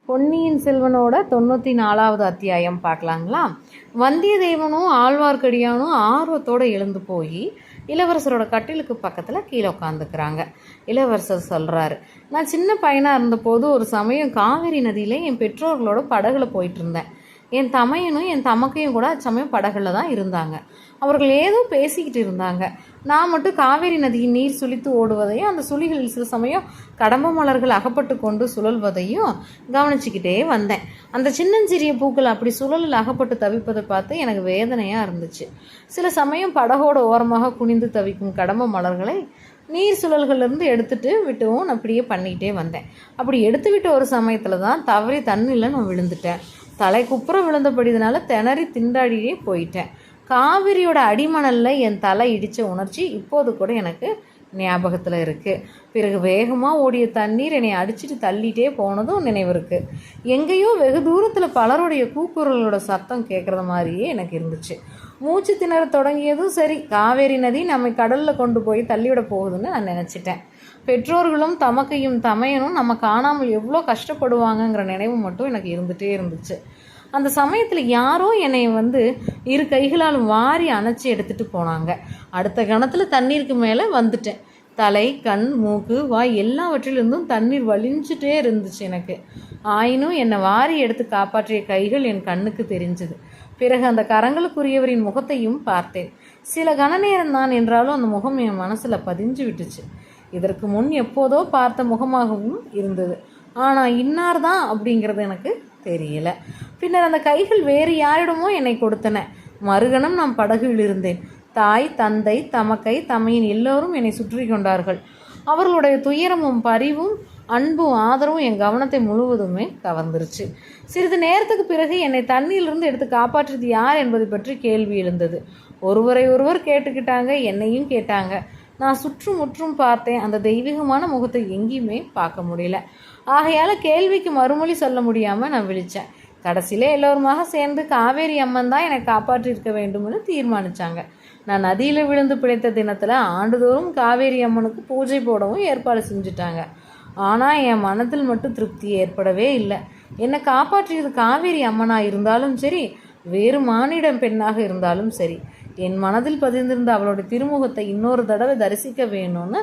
பொன்னியின் செல்வனோட 94வது அத்தியாயம் பார்க்கலாங்களா. வந்தியத்தேவனும் ஆழ்வார்க்கடியானும் ஆர்வத்தோடு எழுந்து போய் இளவரசரோட கட்டிலுக்கு பக்கத்தில் கீழே உட்காந்துக்கிறாங்க. இளவரசர் சொல்கிறாரு, நான் சின்ன பையனாக இருந்தபோது ஒரு சமயம் காவேரி நதியில் என் பெற்றோர்களோட படகுல போயிட்டு இருந்தேன். என் தமையனும் என் தமக்கையும் கூட அச்சமயம் படகுல தான் இருந்தாங்க. அவர்கள் ஏதோ பேசிக்கிட்டு இருந்தாங்க. நான் மட்டும் காவேரி நதியின் நீர் சுழித்து ஓடுவதையும் அந்த சுழிகளில் சில சமயம் கடம்ப மலர்கள் அகப்பட்டு கொண்டு சுழல்வதையும் கவனிச்சுக்கிட்டே வந்தேன். அந்த சின்னஞ்சிறிய பூக்கள் அப்படி சுழலில் அகப்பட்டு தவிப்பதை பார்த்து எனக்கு வேதனையாக இருந்துச்சு. சில சமயம் படகோட ஓரமாக குனிந்து தவிக்கும் கடம்ப மலர்களை நீர் சுழல்களிலிருந்து எடுத்துட்டு விட்டுவும் அப்படியே பண்ணிக்கிட்டே வந்தேன். அப்படி எடுத்து விட்ட ஒரு சமயத்தில் தான் தவறி தண்ணியில் நான் விழுந்துட்டேன். தலை குப்புற விழுந்தபடினால திணறி திண்டாடியே போயிட்டேன். காவிரியோட அடிமணலில் என் தலை இடித்த உணர்ச்சி இப்போது கூட எனக்கு ஞாபகத்தில் இருக்குது. பிறகு வேகமாக ஓடிய தண்ணீர் என்னை அடிச்சுட்டு தள்ளிகிட்டே போனதும் நினைவு இருக்குது. எங்கேயோ வெகு தூரத்தில் பலருடைய கூக்குரலோட சத்தம் கேட்குறது மாதிரியே எனக்கு இருந்துச்சு. மூச்சு திணற தொடங்கியதும் சரி, காவேரி நதி நம்மை கடலில் கொண்டு போய் தள்ளிவிட போகுதுன்னு நான் நினச்சிட்டேன். பெற்றோர்களும் தமக்கையும் தமையனும் நம்ம காணாமல் எவ்வளோ கஷ்டப்படுவாங்கங்கிற நினைவு மட்டும் எனக்கு இருந்துகிட்டே இருந்துச்சு. அந்த சமயத்தில் யாரோ என்னை இரு கைகளாலும் வாரி அணைச்சி எடுத்துகிட்டு போனாங்க. அடுத்த கணத்தில் தண்ணீருக்கு மேலே வந்துட்டேன். தலை, கண், மூக்கு, வாய் எல்லாவற்றிலிருந்தும் தண்ணீர் வலிஞ்சிட்டே இருந்துச்சு எனக்கு. ஆயினும் என்னை வாரி எடுத்து காப்பாற்றிய கைகள் என் கண்ணுக்கு தெரிஞ்சது. பிறகு அந்த கரங்களுக்குரியவரின் முகத்தையும் பார்த்தேன். சில கண நேரம் தான் என்றாலும் அந்த முகம் என் மனசில் பதிஞ்சு விட்டுச்சு. இதற்கு முன் எப்போதோ பார்த்த முகமாகவும் இருந்தது. ஆனால் இன்னார் தான் அப்படிங்கிறது எனக்கு தெரியல. பின்னர் அந்த கைகள் வேறு யாரிடமோ என்னை கொடுத்தன. மறுகணம் நான் படகுவில் இருந்தேன். தாய், தந்தை, தமக்கை, தமையின் எல்லோரும் என்னை சுற்றி கொண்டார்கள். அவர்களுடைய துயரமும் பரிவும் அன்பும் ஆதரவும் என் கவனத்தை முழுவதுமே கவர்ந்துருச்சு. சிறிது நேரத்துக்கு பிறகு என்னை தண்ணியிலிருந்து எடுத்து காப்பாற்றியது யார் என்பதை பற்றி கேள்வி எழுந்தது. ஒருவரை ஒருவர் கேட்டுக்கிட்டாங்க, என்னையும் கேட்டாங்க. நான் சுற்றுமுற்றும் பார்த்தேன். அந்த தெய்வீகமான முகத்தை எங்கேயுமே பார்க்க முடியல. ஆகையால் கேள்விக்கு மறுமொழி சொல்ல முடியாமல் நான் விழித்தேன். கடைசியில் எல்லோருமாக சேர்ந்து காவேரி அம்மன் தான் என்னை காப்பாற்றிருக்க வேண்டும்னு தீர்மானித்தாங்க. நான் நதியில் விழுந்து பிழைத்த தினத்தில் ஆண்டுதோறும் காவேரி அம்மனுக்கு பூஜை போடவும் ஏற்பாடு செஞ்சுட்டாங்க. ஆனால் என் மனத்தில் மட்டும் திருப்தி ஏற்படவே இல்லை. என்னை காப்பாற்றியது காவேரி அம்மனாக இருந்தாலும் சரி, வேறு மானிட பெண்ணாக இருந்தாலும் சரி, என் மனதில் பதிந்திருந்த அவளோட திருமுகத்தை இன்னொரு தடவை தரிசிக்க வேணும்னு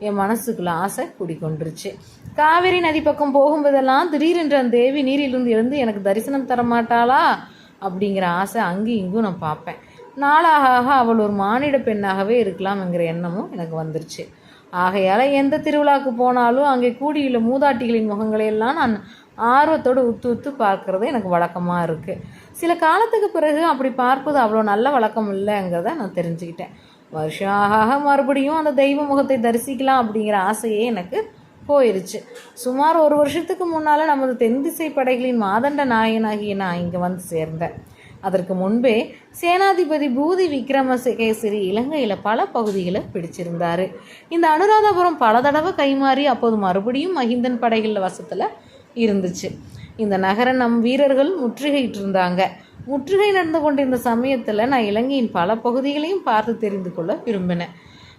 என் மனசுக்குள்ள ஆசை குடிக்கொண்டுருச்சு. காவேரி நதி பக்கம் போகும்போதெல்லாம் திடீரென்று அந்த தேவி நீரிலிருந்து எழுந்து எனக்கு தரிசனம் தரமாட்டாளா அப்படிங்கிற ஆசை அங்கேயும் இங்கும் நான் பார்ப்பேன். நாளாக அவள் ஒரு மானிட பெண்ணாகவே இருக்கலாம்ங்கிற எண்ணமும் எனக்கு வந்துருச்சு. ஆகையால் எந்த திருவிழாவுக்கு போனாலும் அங்கே கூடியுள்ள மூதாட்டிகளின் முகங்களையெல்லாம் நான் ஆர்வத்தோடு உத்து பார்க்கறது எனக்கு வழக்கமாக இருக்குது. சில காலத்துக்கு பிறகு அப்படி பார்ப்பது அவ்வளோ நல்ல வழக்கம் இல்லைங்கிறத நான் தெரிஞ்சுக்கிட்டேன். வருஷம் ஆக மறுபடியும் அந்த தெய்வ முகத்தை தரிசிக்கலாம் அப்படிங்கிற ஆசையே எனக்கு போயிடுச்சு. சுமார் ஒரு வருஷத்துக்கு முன்னால் நமது தென் திசை படைகளின் மாதண்ட நாயனாகிய நான் இங்கே வந்து சேர்ந்தேன். அதற்கு முன்பே சேனாதிபதி பூதி விக்ரமகேசரி இலங்கையில் பல பகுதிகளை பிடிச்சிருந்தார். இந்த அனுராதபுரம் பல தடவை கைமாறி அப்போது மறுபடியும் மகிந்தன் படைகளில் வசத்தில் இருந்துச்சு. இந்த நகரை நம் வீரர்கள் முற்றுகையிட்டு இருந்தாங்க. முற்றுகை நடந்து கொண்டிருந்த சமயத்தில் நான் இலங்கையின் பல பகுதிகளையும் பார்த்து தெரிந்து கொள்ள விரும்பினேன்.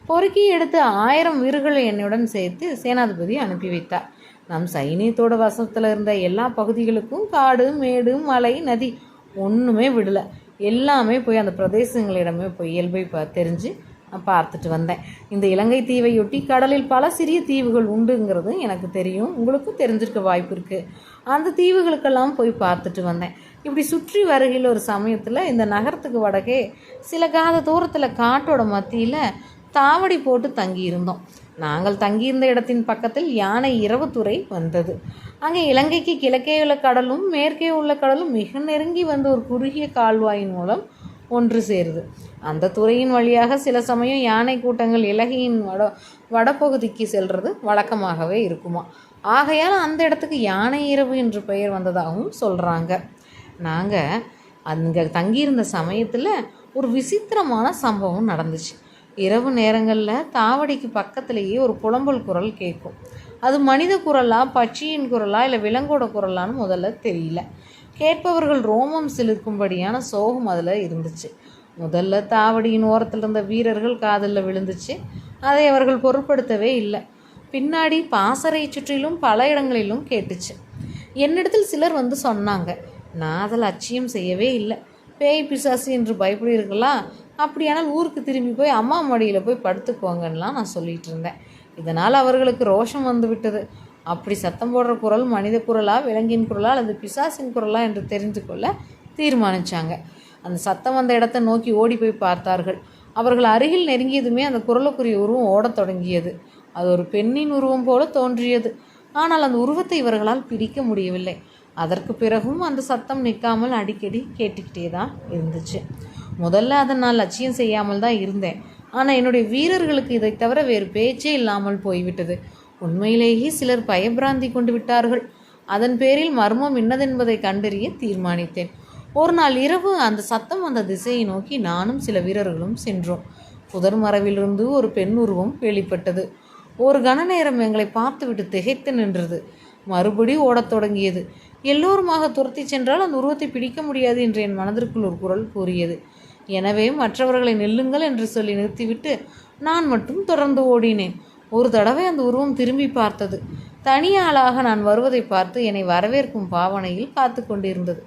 பொறுக்கி எடுத்து 1000 வீரர்களை என்னுடன் சேர்த்து சேனாதிபதி அனுப்பி வைத்தார். நம் சைனியத்தோட வசத்தில் இருந்த எல்லா பகுதிகளுக்கும் காடு, மேடு, மலை, நதி ஒன்றுமே விடலை. எல்லாமே போய் அந்த பிரதேசங்களிடமே போய் இயல்பை தெரிஞ்சு நான் பார்த்துட்டு வந்தேன். இந்த இலங்கை தீவையொட்டி கடலில் பல சிறிய தீவுகள் உண்டுங்கிறது எனக்கு தெரியும், உங்களுக்கும் தெரிஞ்சிருக்க வாய்ப்பு இருக்குது. அந்த தீவுகளுக்கெல்லாம் போய் பார்த்துட்டு வந்தேன். இப்படி சுற்றி வருகையில் ஒரு சமயத்தில் இந்த நகரத்துக்கு வடக்கே சில காத தூரத்தில் காட்டோட மத்தியில் தாவடி போட்டு தங்கியிருந்தோம். நாங்கள் தங்கியிருந்த இடத்தின் பக்கத்தில் யானை இரவு துறை வந்தது. அங்கே இலங்கைக்கு கிழக்கே உள்ள கடலும் மேற்கே உள்ள கடலும் மிக நெருங்கி வந்து ஒரு குறுகிய கால்வாயின் மூலம் ஒன்று சேருது. அந்த துறையின் வழியாக சில சமயம் யானை கூட்டங்கள் இலங்கையின் வடபகுதிக்கு செல்வது வழக்கமாகவே இருக்குமா. ஆகையால் அந்த இடத்துக்கு யானை இரவு என்று பெயர் வந்ததாகவும் சொல்கிறாங்க. நாங்கள் அங்கே தங்கியிருந்த சமயத்தில் ஒரு விசித்திரமான சம்பவம் நடந்துச்சு. இரவு நேரங்களில் தாவடிக்கு பக்கத்திலேயே ஒரு புலம்பல் குரல் கேட்கும். அது மனித குரலா, பட்சியின் குரலா, இல்லை விலங்கோட குரலான்னு முதல்ல தெரியல. கேட்பவர்கள் ரோமம் சிலிர்க்கும்படியான சோகம் அதில் இருந்துச்சு. முதல்ல தாவடியின் ஓரத்தில் இருந்த வீரர்கள் காதலில் விழுந்துச்சு. அதை அவர்கள் பொருட்படுத்தவே இல்லை. பின்னாடி பாசறை சுற்றிலும் பல இடங்களிலும் கேட்டுச்சு. என்னிடத்தில் சிலர் வந்து சொன்னாங்க. நான் அதை லட்சியம் செய்யவே இல்லை. பேய் பிசாசு என்று பயப்படுவீர்களா? அப்படியானால் ஊருக்கு திரும்பி போய் அம்மா மடியில் போய் படுத்துக்குவாங்கன்னெலாம் நான் சொல்லிகிட்டு இருந்தேன். இதனால் அவர்களுக்கு ரோஷம் வந்து விட்டது. அப்படி சத்தம் போடுற குரல் மனித குரலா, விலங்கின் குரலா அல்லது பிசாசின் குரலா என்று தெரிந்து கொள்ள தீர்மானித்தாங்க. அந்த சத்தம் வந்த இடத்தை நோக்கி ஓடி போய் பார்த்தார்கள். அவர்கள் அருகில் நெருங்கியதுமே அந்த குரலுக்குரிய உருவம் ஓடத் தொடங்கியது. அது ஒரு பெண்ணின் உருவம் போல தோன்றியது. ஆனால் அந்த உருவத்தை இவர்களால் பிடிக்க முடியவில்லை. அதற்கு பிறகும் அந்த சத்தம் நிற்காமல் அடிக்கடி கேட்டுக்கிட்டே தான் இருந்துச்சு. முதல்ல அதை நான் லட்சியம் செய்யாமல் தான் இருந்தேன். ஆனால் என்னுடைய வீரர்களுக்கு இதை தவிர வேறு பேச்சே இல்லாமல் போய்விட்டது. உண்மையிலேயே சிலர் பயபிராந்தி கொண்டு விட்டார்கள். அதன் பேரில் மர்மம் என்னதென்பதை கண்டறிய தீர்மானித்தேன். ஒரு நாள் இரவு அந்த சத்தம் அந்த திசையை நோக்கி நானும் சில வீரர்களும் சென்றோம். புதர் மரவிலிருந்து ஒரு பெண் உருவம் வெளிப்பட்டது. ஒரு கன நேரம் எங்களை பார்த்துவிட்டு திகைத்து நின்றது. மறுபடி ஓடத் தொடங்கியது. எல்லோருமாக துரத்தி சென்றால் அந்த உருவத்தை பிடிக்க முடியாது என்று என் மனதிற்குள் ஒரு குரல் கூறியது. எனவே மற்றவர்களை நில்லுங்கள் என்று சொல்லி நிறுத்திவிட்டு நான் மட்டும் தொடர்ந்து ஓடினேன். ஒரு தடவை அந்த உருவம் திரும்பி பார்த்தது. தனியாளாக நான் வருவதை பார்த்து என்னை வரவேற்கும் பாவனையில் காத்து கொண்டிருந்தது.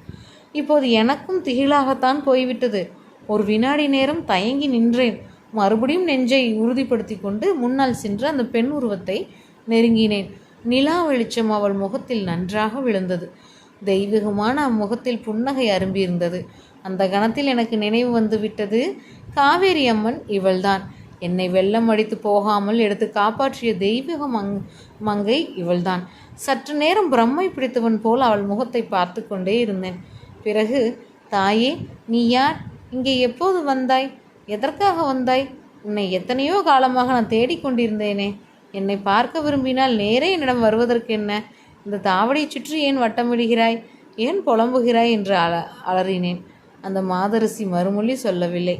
இப்போது எனக்கும் திகிலாகத்தான் போய்விட்டது. ஒரு வினாடி நேரம் தயங்கி நின்றேன். மறுபடியும் நெஞ்சை உறுதிப்படுத்தி கொண்டு முன்னால் சென்று அந்த பெண் உருவத்தை நெருங்கினேன். நிலா வெளிச்சம் அவள் முகத்தில் நன்றாக விழுந்தது. தெய்வீகமான அம்முகத்தில் புன்னகை அரும்பியிருந்தது. அந்த கணத்தில் எனக்கு நினைவு வந்து விட்டது. காவேரி அம்மன் இவள்தான். என்னை வெள்ளம் அடித்து போகாமல் எடுத்து காப்பாற்றிய தெய்வீக மங்கை இவள்தான். சற்று நேரம் பிரம்மை பிடித்தவன் போல் அவள் முகத்தை பார்த்து கொண்டே இருந்தேன். பிறகு, தாயே, நீ யார்? இங்கே எப்போது வந்தாய்? எதற்காக வந்தாய்? உன்னை எத்தனையோ காலமாக நான் தேடிக்கொண்டிருந்தேனே. என்னை பார்க்க விரும்பினால் நேரே என்னிடம் வருவதற்கு என்ன? இந்த தாவடியை சுற்றி ஏன் வட்டமிடுகிறாய்? ஏன் புலம்புகிறாய் என்று அலறினேன். அந்த மாதரசி மறுமொழி சொல்லவில்லை.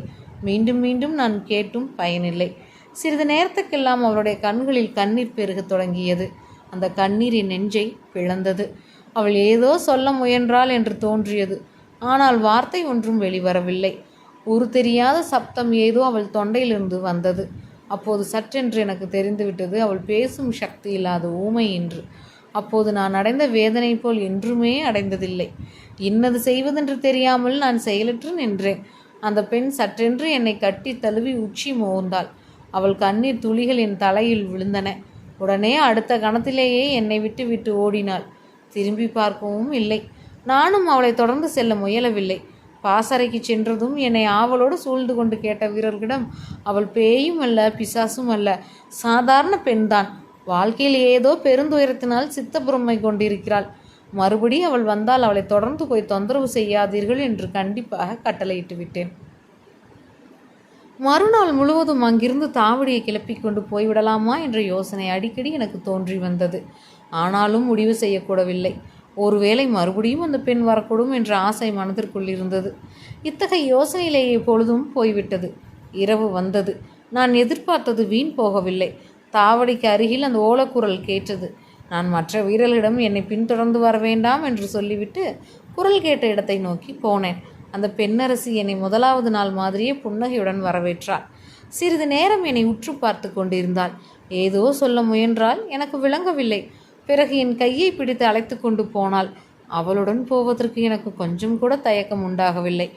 மீண்டும் மீண்டும் நான் கேட்டும் பயனில்லை. சிறிது நேரத்துக்கெல்லாம் அவளுடைய கண்களில் கண்ணீர் பெருகத் தொடங்கியது. அந்த கண்ணீர் என் நெஞ்சை பிளந்தது. அவள் ஏதோ சொல்ல முயன்றாள் என்று தோன்றியது. ஆனால் வார்த்தை ஒன்றும் வெளிவரவில்லை. உரு தெரியாத சப்தம் ஏதோ அவள் தொண்டையிலிருந்து வந்தது. அப்போது சற்றென்று எனக்கு தெரிந்துவிட்டது அவள் பேசும் சக்தி இல்லாத ஊமை என்று. அப்போது நான் அடைந்த வேதனை போல் என்றுமே அடைந்ததில்லை. இன்னது செய்வதென்று தெரியாமல் நான் செயலற்று நின்றேன். அந்த பெண் சற்றென்று என்னை கட்டி தழுவி உச்சி மோந்தாள். அவள் கண்ணீர் துளிகள் என் தலையில் விழுந்தன. உடனே அடுத்த கணத்திலேயே என்னை விட்டு விட்டு ஓடினாள். திரும்பி பார்க்கவும் இல்லை. நானும் அவளை தொடர்ந்து செல்ல முயலவில்லை. பாசறைக்கு சென்றதும் என்னை ஆவலோடு சூழ்ந்து கொண்டு கேட்ட வீரர்களிடம் அவள் பேயும் அல்ல, பிசாசும் அல்ல, சாதாரண பெண்தான். வாழ்க்கையில் ஏதோ பெருந்துயரத்தினால் சித்தப்புறமை கொண்டிருக்கிறாள். மறுபடி அவள் வந்தால் அவளை தொடர்ந்து போய் தொந்தரவு செய்யாதீர்கள் என்று கண்டிப்பாக கட்டளையிட்டு விட்டேன். மறுநாள் முழுவதும் அங்கிருந்து தாவடியை கிளப்பி கொண்டு போய்விடலாமா என்ற யோசனை அடிக்கடி எனக்கு தோன்றி வந்தது. ஆனாலும் முடிவு செய்யக்கூடவில்லை. ஒருவேளை மறுபடியும் அந்த பெண் வரக்கூடும் என்ற ஆசை மனதிற்குள் இருந்தது. இத்தகைய யோசனையிலேயே பொழுதும் போய்விட்டது. இரவு வந்தது. நான் எதிர்பார்த்தது வீண் போகவில்லை. தாவடிக்கு அருகில் அந்த ஓலக்குரல் கேட்டது. நான் மற்ற வீரர்களிடம் என்னை பின்தொடர்ந்து வர வேண்டாம் என்று சொல்லிவிட்டு குரல் கேட்ட இடத்தை நோக்கி போனேன். அந்த பெண்ணரசி என்னை முதலாவது நாள் மாதிரியே புன்னகையுடன் வரவேற்றாள். சிறிது நேரம் என்னை உற்று பார்த்து கொண்டிருந்தாள். ஏதோ சொல்ல முயன்றால், எனக்கு விளங்கவில்லை. பிறகு என் கையை பிடித்து அழைத்து கொண்டு போனாள். அவளுடன் போவதற்கு எனக்கு கொஞ்சம் கூட தயக்கம் உண்டாகவில்லை.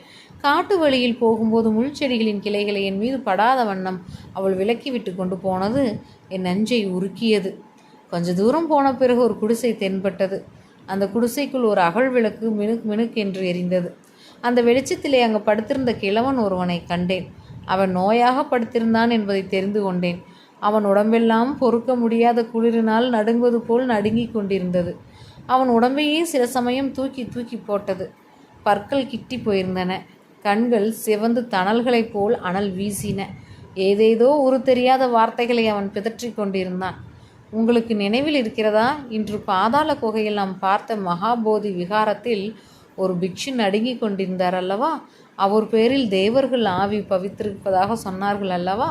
காட்டு வழியில் போகும்போது முள்செடிகளின் கிளைகளை என் மீது படாத வண்ணம் அவள் விலக்கி விட்டு கொண்டு போனது என் நெஞ்சை உருக்கியது. கொஞ்ச தூரம் போன பிறகு ஒரு குடிசை தென்பட்டது. அந்த குடிசைக்குள் ஒரு அகல் விளக்கு மினுக் மினுக் என்று எரிந்தது. அந்த வெளிச்சத்திலே அங்கு படுத்திருந்த கிழவன் ஒருவனை கண்டேன். அவன் நோயாக படுத்திருந்தான் என்பதை தெரிந்து கொண்டேன். அவன் உடம்பெல்லாம் பொறுக்க முடியாத குளிரினால் நடுங்குவது போல் நடுங்கிக் கொண்டிருந்தது. அவன் உடம்பையே சில சமயம் தூக்கி தூக்கி போட்டது. பற்கள் கிட்டி போயிருந்தன. கண்கள் சிவந்து தணல்களைப் போல் அனல் வீசின. ஏதேதோ உரு தெரியாத வார்த்தைகளை அவன் பிதற்றி கொண்டிருந்தான். உங்களுக்கு நினைவில் இருக்கிறதா? இன்று பாதாள குகையில் நாம் பார்த்த மகாபோதி விகாரத்தில் ஒரு பிக்ஷு நடுங்கி கொண்டிருந்தார் அல்லவா? அவர் பேரில் தேவர்கள் ஆவி பவித்திருப்பதாக சொன்னார்கள் அல்லவா?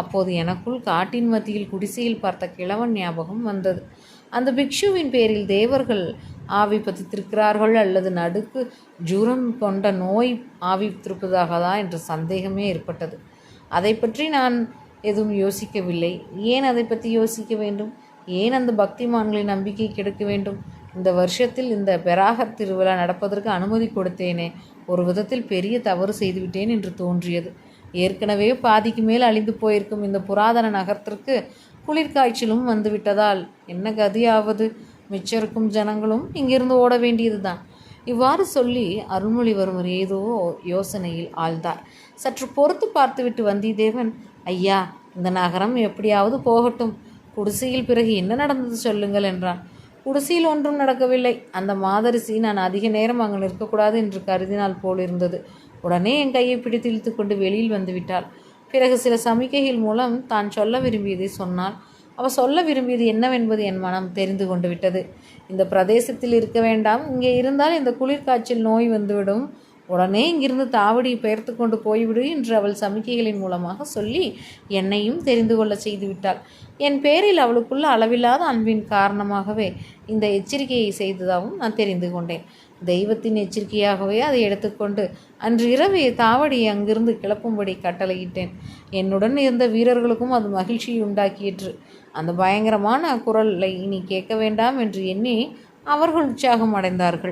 அப்போது எனக்குள் காட்டின் மத்தியில் குடிசையில் பார்த்த கிழவன் ஞாபகம் வந்தது. அந்த பிக்ஷுவின் பேரில் தேவர்கள் ஆவி பதித்திருக்கிறார்கள் அல்லது நடுக்கு ஜூரம் கொண்ட நோய் ஆவித்திருப்பதாகதா என்ற சந்தேகமே ஏற்பட்டது. அதை பற்றி நான் எதுவும் யோசிக்கவில்லை. ஏன் அதை பற்றி யோசிக்க வேண்டும்? ஏன் அந்த பக்திமான்களின் நம்பிக்கை கெடுக்க வேண்டும்? இந்த வருஷத்தில் இந்த பெராகத் திருவிழா நடப்பதற்கு அனுமதி கொடுத்தேனே, ஒரு விதத்தில் பெரிய தவறு செய்துவிட்டேன் என்று தோன்றியது. ஏற்கனவே பாதிக்கு மேல் அழிந்து போயிருக்கும் இந்த புராதன நகரத்திற்கு குளிர்காய்ச்சலும் வந்துவிட்டதால் என்ன கதியாவது? மிச்சருக்கும் ஜனங்களும் இங்கிருந்து ஓட வேண்டியதுதான். இவ்வாறு சொல்லி அருள்மொழிவர்மர் ஏதோ யோசனையில் ஆழ்ந்தார். சற்று பொறுத்து பார்த்துவிட்டு வந்தியத்தேவன், ஐயா, இந்த நகரம் எப்படியாவது போகட்டும். குடிசையில் பிறகு என்ன நடந்தது சொல்லுங்கள் என்றான். குடிசையில் ஒன்றும் நடக்கவில்லை. அந்த மாதரிசி நான் அதிக நேரம் அங்கு நிற்கக்கூடாது என்று கருதினால் போலிருந்தது. உடனே என் கையை பிடித்து இழுத்து கொண்டு வெளியில் வந்துவிட்டாள். பிறகு சில சமிக்கைகள் மூலம் தான் சொல்ல விரும்பியதை சொன்னாள். அவள் சொல்ல விரும்பியது என்னவென்பது என் மனம் தெரிந்து கொண்டு விட்டது. இந்த பிரதேசத்தில் இருக்க வேண்டாம், இங்கே இருந்தால் இந்த குளிர்காய்ச்சல் நோய் வந்துவிடும். உடனே இங்கிருந்து தாவடியை பெயர்த்து கொண்டு போய்விடு என்று அவள் சமிக்கைகளின் மூலமாக சொல்லி என்னையும் தெரிந்து கொள்ள செய்துவிட்டாள். என் பேரில் அவளுக்குள்ள அளவில்லாத அன்பின் காரணமாகவே இந்த எச்சரிக்கையை செய்ததாகவும் நான் தெரிந்து கொண்டேன். தெய்வத்தின் எச்சரிக்கையாகவே அதை எடுத்துக்கொண்டு அன்று இரவே தாவடியை அங்கிருந்து கிளப்பும்படி கட்டளையிட்டேன். என்னுடன் இருந்த வீரர்களுக்கும் அது மகிழ்ச்சியை உண்டாக்கிற்று. அந்த பயங்கரமான குரலை இனி கேட்க வேண்டாம் என்று எண்ணி அவர்கள் உற்சாகம் அடைந்தார்கள்.